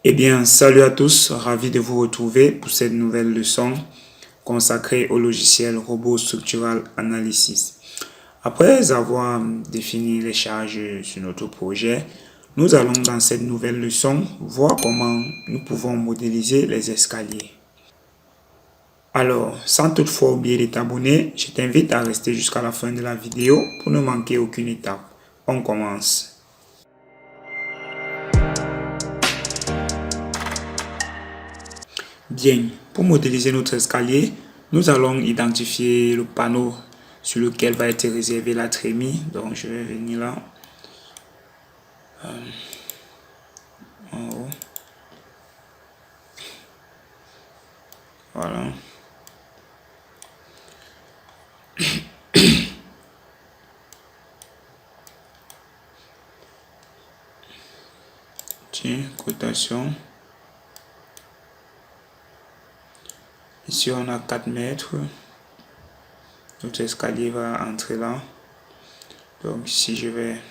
Eh bien, salut à tous, ravi de vous retrouver pour cette nouvelle leçon consacrée au logiciel Robot Structural Analysis. Après avoir défini les charges sur notre projet, nous allons dans cette nouvelle leçon voir comment nous pouvons modéliser les escaliers. Alors, sans toutefois oublier de t'abonner, je t'invite à rester jusqu'à la fin de la vidéo pour ne manquer aucune étape. On commence. Bien, pour modéliser notre escalier, nous allons identifier le panneau sur lequel va être réservée la trémie. Donc, je vais venir là, en haut. Voilà. Tiens, cotation. Ici, on a 4 mètres. Notre escalier va entrer là. Donc, ici, je vais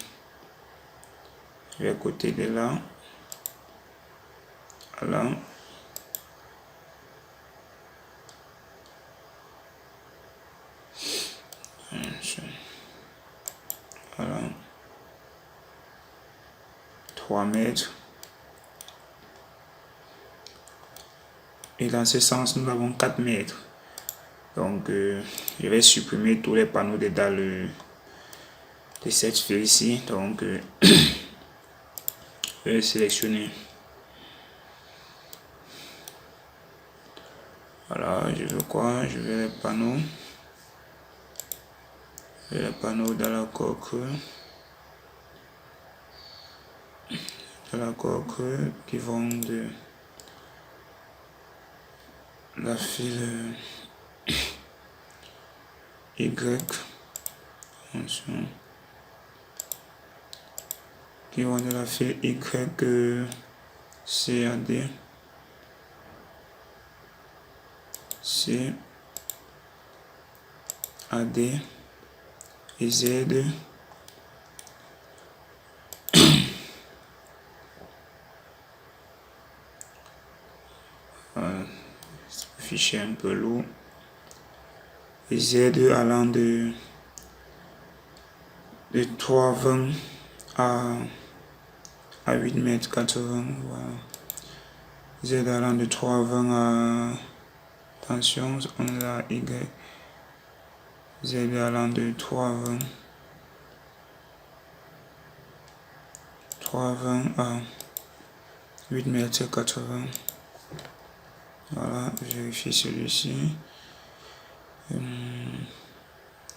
à côté de là. Voilà. Voilà. 3 mètres. Et dans ce sens, nous avons 4 mètres. Donc, je vais supprimer tous les panneaux de cette sphère ici. Donc, je vais sélectionner. Voilà, je veux quoi? Je veux les panneaux. Les panneaux dans la coque. Qui vont de la file Y. Attention. Qui vont de la file Y C à D. C A D et Z. Fichier un peu lourd. Et Z allant de 3,20 à 8 mètres 80. Voilà. Z allant de 3,20 à, attention, on a Y. Z allant de 3,20 à 8 mètres 80. Voilà, vérifier celui-ci.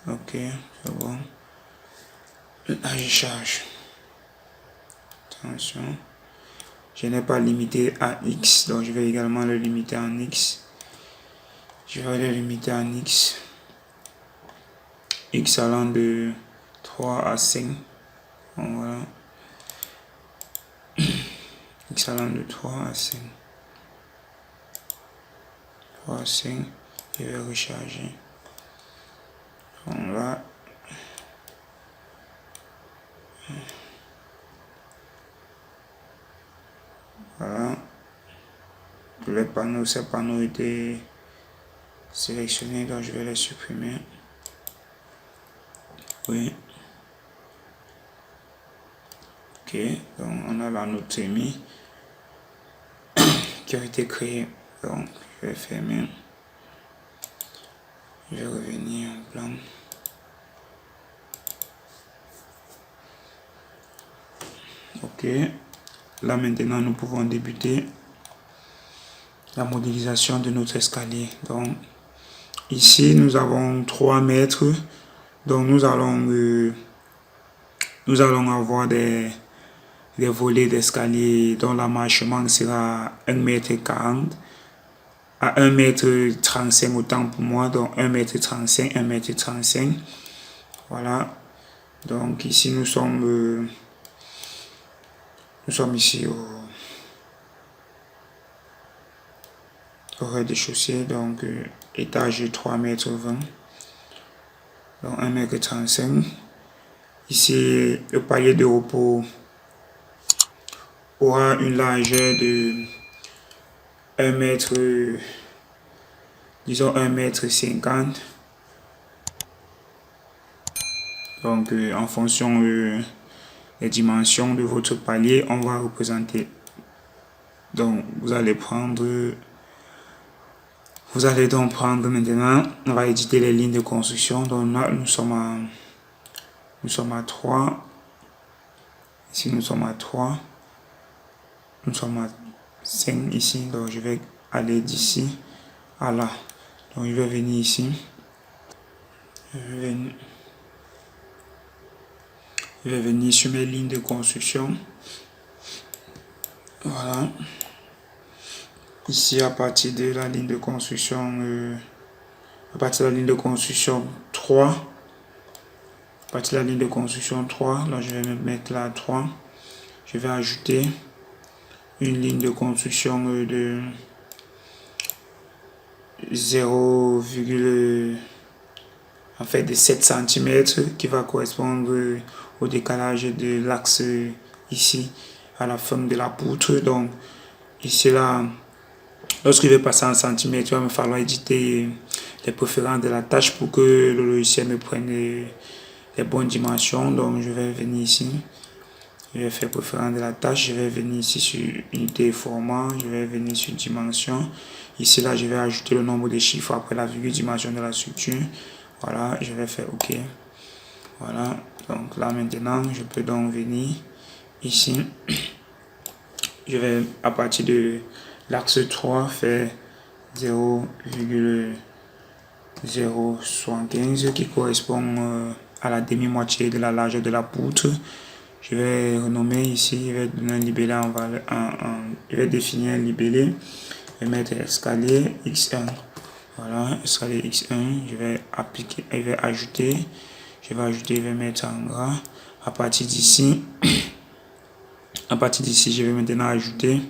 Ok, c'est bon. Là, je charge. Attention. Je n'ai pas limité à X, donc je vais également le limiter en X. Je vais le limiter en X. X allant de 3 à 5. Bon, voilà. X allant de 3 à 5. 3 à 5. Je vais recharger. Bon, là. Voilà. Les panneaux, ces panneaux étaient sélectionnés, donc je vais les supprimer. Oui. Ok, donc on a la note émise qui a été créée. Donc je vais fermer. Je vais revenir en plan. Ok. Là maintenant nous pouvons débuter la modélisation de notre escalier. Donc ici nous avons 3 mètres. Donc nous allons avoir des volets d'escalier dont l'amarchement sera 1,40 m à 1,35 m autant pour moi, donc 1,35 m, 1,35 m. Voilà. Donc ici nous sommes ici au rez-de-chaussée, donc étage 3,20 m, donc 1,35 m. Ici le palier de repos aura une largeur de 1 mètre, disons 1,50 m. Donc en fonction des dimensions de votre palier, on va représenter. Donc vous allez donc prendre maintenant, on va éditer les lignes de construction. Donc là, nous sommes à 3. Ici, nous sommes à 3. Nous sommes à 5 ici. Donc je vais aller d'ici à là. Donc je vais venir ici. Je vais venir sur mes lignes de construction. Voilà. Ici, à partir de la ligne de construction, à partir de la ligne de construction 3, à partir de la ligne de construction 3, là je vais me mettre là 3. Je vais ajouter une ligne de construction de 0, en fait de 7 cm qui va correspondre au décalage de l'axe ici à la forme de la poutre. Donc ici là, lorsque je vais passer en centimètres, il va me falloir éditer les préférences de la tâche pour que le logiciel me prenne les bonnes dimensions. Donc je vais venir ici, je vais faire préférence de la tâche, je vais venir ici sur unité et format, je vais venir sur dimension. Ici là, je vais ajouter le nombre de chiffres après la virgule dimension de la structure. Voilà, je vais faire OK. Voilà, donc là maintenant, je peux donc venir ici. Je vais à partir de l'axe 3 faire 0,075 qui correspond à la demi-moitié de la largeur de la poutre. Je vais renommer ici, je vais donner un libellé en valeur, je vais définir un libellé, je vais mettre escalier x1. Voilà, escalier x1, je vais appliquer, je vais ajouter, je vais mettre en gras. À partir d'ici, je vais maintenant ajouter.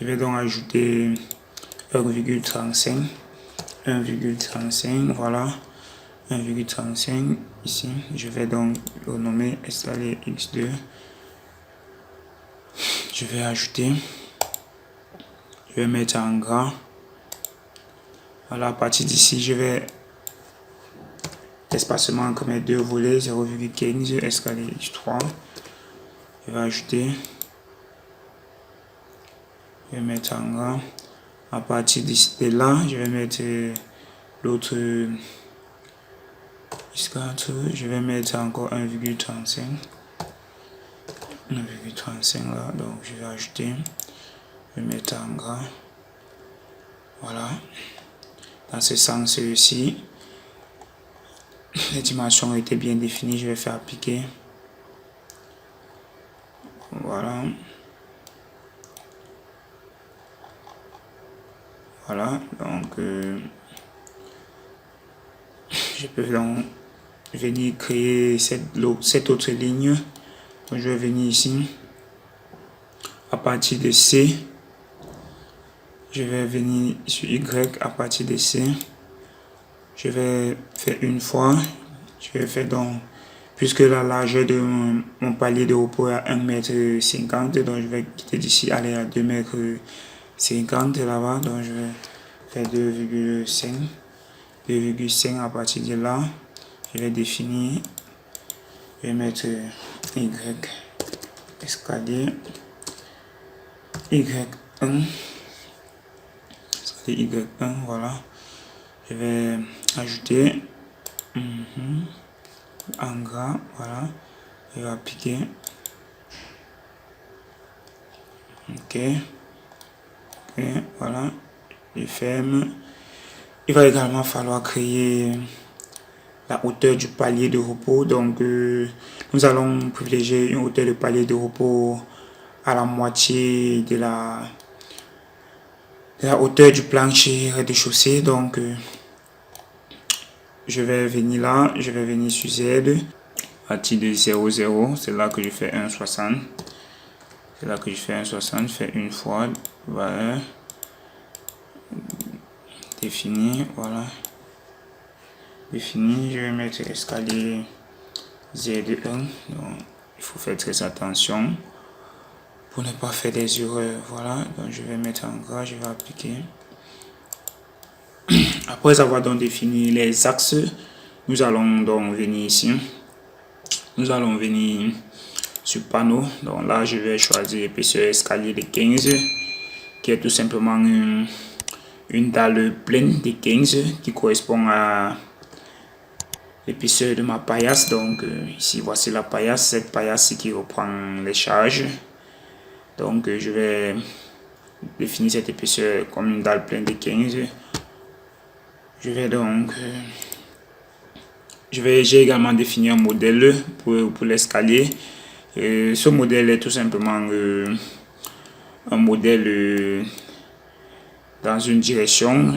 Je vais donc ajouter 1,35, voilà, 1,35 ici. Je vais donc renommer escalier x2. Je vais ajouter, je vais mettre en gras. Voilà, à partir d'ici, je vais espacement entre mes deux volets 0,15 escalier x3. Je vais ajouter, je vais mettre en gras. À partir de là, je vais mettre l'autre x4, je vais mettre encore 1,35. 1,35 là, donc je vais ajouter, je vais mettre en gras. Voilà, dans ce sens-ci, les dimensions ont été bien définies, je vais faire appliquer. Voilà. Voilà, donc je peux donc venir créer cette autre ligne. Donc je vais venir ici. À partir de C, je vais venir sur Y. À partir de C, je vais faire une fois. Je vais faire donc, puisque la largeur de mon palier de repos est à 1,50 m, donc je vais quitter d'ici, aller à 2,50 m là-bas. Donc je vais faire 2,5 à partir de là. Je vais définir, je vais mettre Y escalier Y1, Y1, voilà. Je vais ajouter en gras, voilà. Je vais appliquer. OK. Voilà. Je ferme. Il va également falloir créer la hauteur du palier de repos. Donc, nous allons privilégier une hauteur de palier de repos à la moitié de la hauteur du plancher rez-de-chaussée. Donc, je vais venir là, je vais venir sur Z. À partir de 0,0, c'est là que je fais 1,60. C'est là que je fais 1,60. Je fais une fois. Voilà. Définir, voilà. Défini, je vais mettre escalier Z1. Donc, faut faire très attention pour ne pas faire des erreurs. Voilà, donc je vais mettre en gras, je vais appliquer. Après avoir donc défini les axes, nous allons donc venir ici. Nous allons venir sur panneau. Donc là, je vais choisir l'épaisseur escalier de 15, qui est tout simplement une dalle pleine de 15 qui correspond à l'épaisseur de ma paillasse. Donc ici, voici la paillasse. Cette paillasse qui reprend les charges. Donc je vais définir cette épaisseur comme une dalle pleine de 15. Je vais donc... j'ai également défini un modèle pour l'escalier. Ce modèle est tout simplement un modèle dans une direction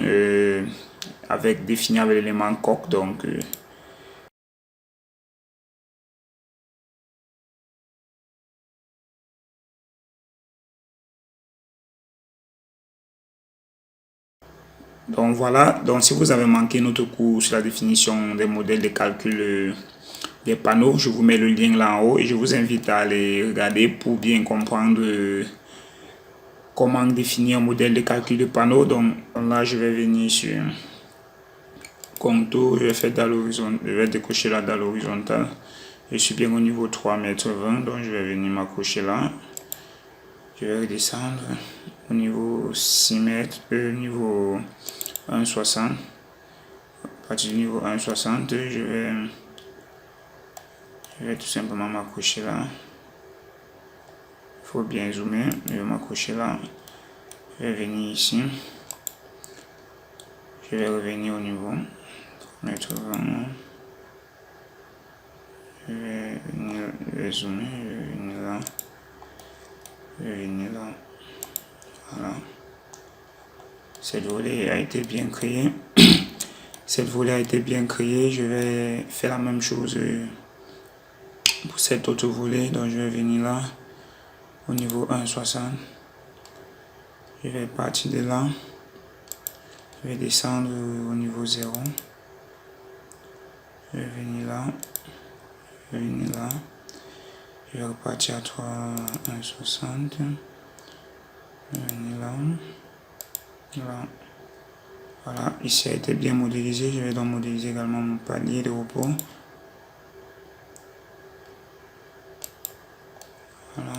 défini avec l'élément coque. Donc voilà, donc si vous avez manqué notre cours sur la définition des modèles de calcul des panneaux, je vous mets le lien là en haut et je vous invite à aller regarder pour bien comprendre comment définir un modèle de calcul de panneaux. Donc là, je vais venir sur contour, je vais faire dalle horizontale, je vais décocher la dalle horizontale. Je suis bien au niveau 3,20 m, donc je vais venir m'accrocher là. Je vais redescendre au niveau 6 mètres, niveau 1,60. À partir du niveau 1,60, je vais tout simplement m'accrocher là. Il faut bien zoomer. Je vais m'accrocher là. Je vais venir ici. Je vais revenir au niveau 3,20 m. Je vais zoomer. Je vais venir là. Je vais venir là. Voilà. Cette volée a été bien créée. Cette volée a été bien créée. Je vais faire la même chose pour cette autre volée. Donc je vais venir là au niveau 1,60. Je vais partir de là. Je vais descendre au niveau 0. Je vais venir là. Je vais venir là. Je vais repartir à 3,1,60. Je vais venir là. Là. Voilà, ici a été bien modélisé. Je vais donc modéliser également mon palier de repos. Voilà.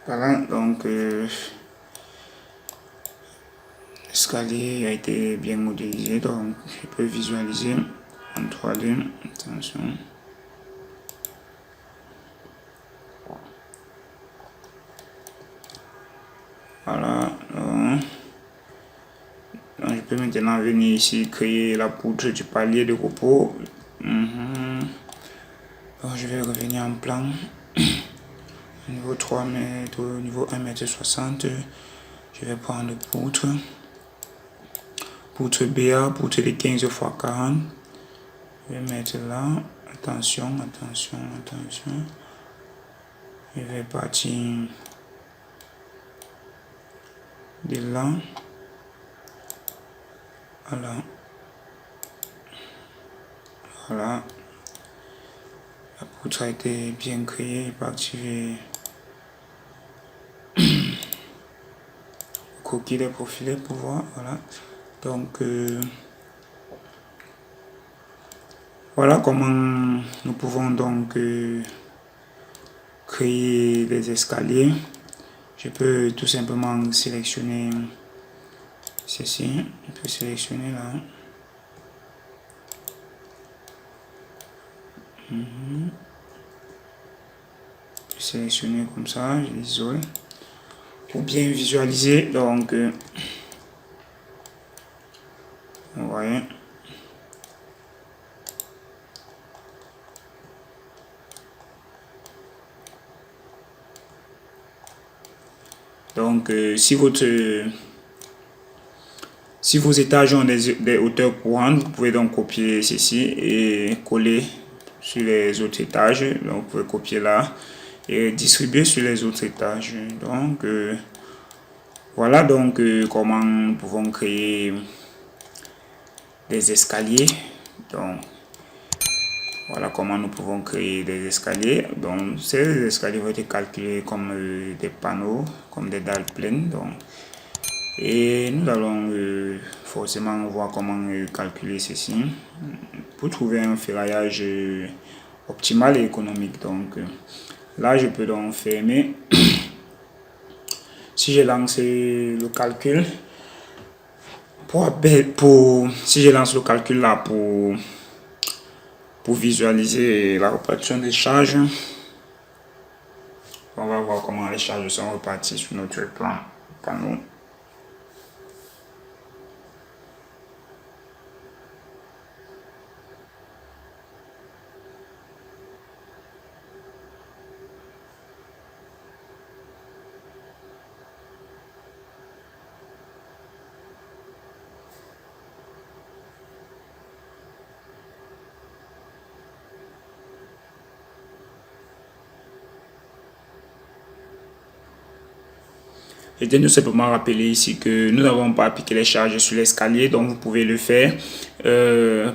Voilà, donc l'escalier a été bien modélisé, donc je peux visualiser en 3D. Attention. Voilà, donc je peux maintenant venir ici créer la poutre du palier de repos. Donc je vais revenir en plan. Au niveau 3 mètres, au niveau 1,60 m, je vais prendre poutre BA, poutre de 15 x 40. Je vais mettre là. Attention, attention, attention. Je vais partir de là. Voilà. Voilà. La poutre a été bien créée. Il peut activer coquille des profilés pour voir. Voilà. Donc, voilà comment nous pouvons donc créer des escaliers. Je peux tout simplement sélectionner ceci. Je peux sélectionner là. Je peux sélectionner comme ça, je l'isole. Pour bien visualiser, donc, vous voyez. Donc, si vos étages ont des hauteurs courantes, vous pouvez donc copier ceci et coller sur les autres étages. Donc, vous pouvez copier là et distribuer sur les autres étages. Donc, Voilà donc comment nous pouvons créer des escaliers. Donc, voilà comment nous pouvons créer des escaliers. Donc, ces escaliers vont être calculés comme des panneaux, comme des dalles pleines. Donc, et nous allons forcément voir comment calculer ceci pour trouver un ferraillage optimal et économique. Donc, là, je peux donc fermer. Si je lance le calcul, si je lance le calcul là pour visualiser la répartition des charges, on va voir comment les charges sont réparties sur notre panneau. Je tiens tout simplement à rappeler ici que nous n'avons pas appliqué les charges sur l'escalier, donc vous pouvez le faire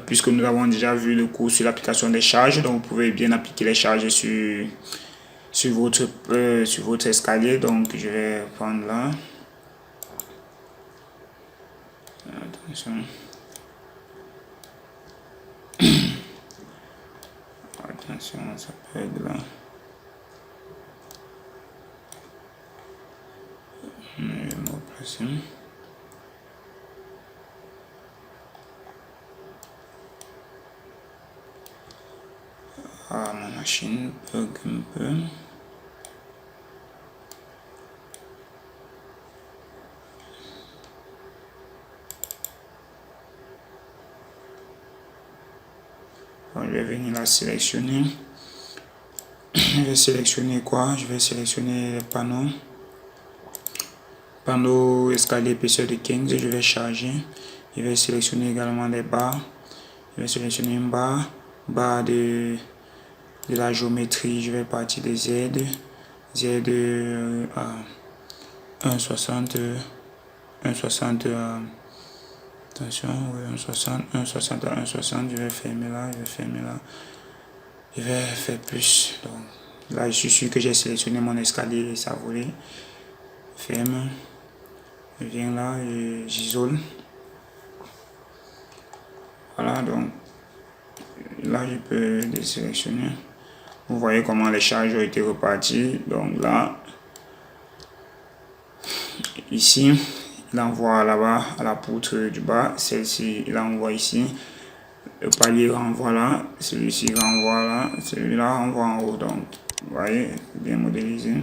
puisque nous avons déjà vu le cours sur l'application des charges, donc vous pouvez bien appliquer les charges sur votre escalier. Donc je vais prendre là. Attention. Attention, ça peut être là. Je vais me replacer. Ah, ma machine bug un peu. Bon, je vais venir la sélectionner. Je vais sélectionner quoi? Je vais sélectionner les panneaux. Panneau escalier épaisseur de 15, je vais charger. Je vais sélectionner également les barres. Je vais sélectionner une barre de la géométrie. Je vais partir des Z à 1,60, 1,60, attention, 1,60 à 1,60. Je vais fermer là, je vais faire plus. Donc là, je suis sûr que j'ai sélectionné mon escalier et ça voulait. Ferme. Je viens là et j'isole. Voilà, donc là je peux désélectionner. Vous voyez comment les charges ont été reparties. Donc là, ici, il envoie là-bas à la poutre du bas. Celle-ci, il envoie ici. Le palier renvoie là. Celui-ci renvoie là. Celui-là renvoie en haut. Donc, vous voyez, bien modélisé.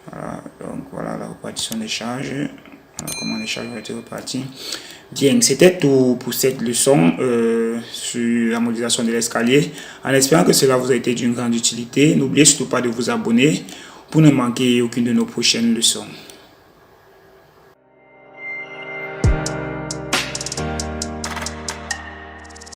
Voilà, donc voilà la répartition des charges. Voilà comment les charges ont été reparties. Bien, c'était tout pour cette leçon sur la modélisation de l'escalier. En espérant que cela vous a été d'une grande utilité, n'oubliez surtout pas de vous abonner pour ne manquer aucune de nos prochaines leçons.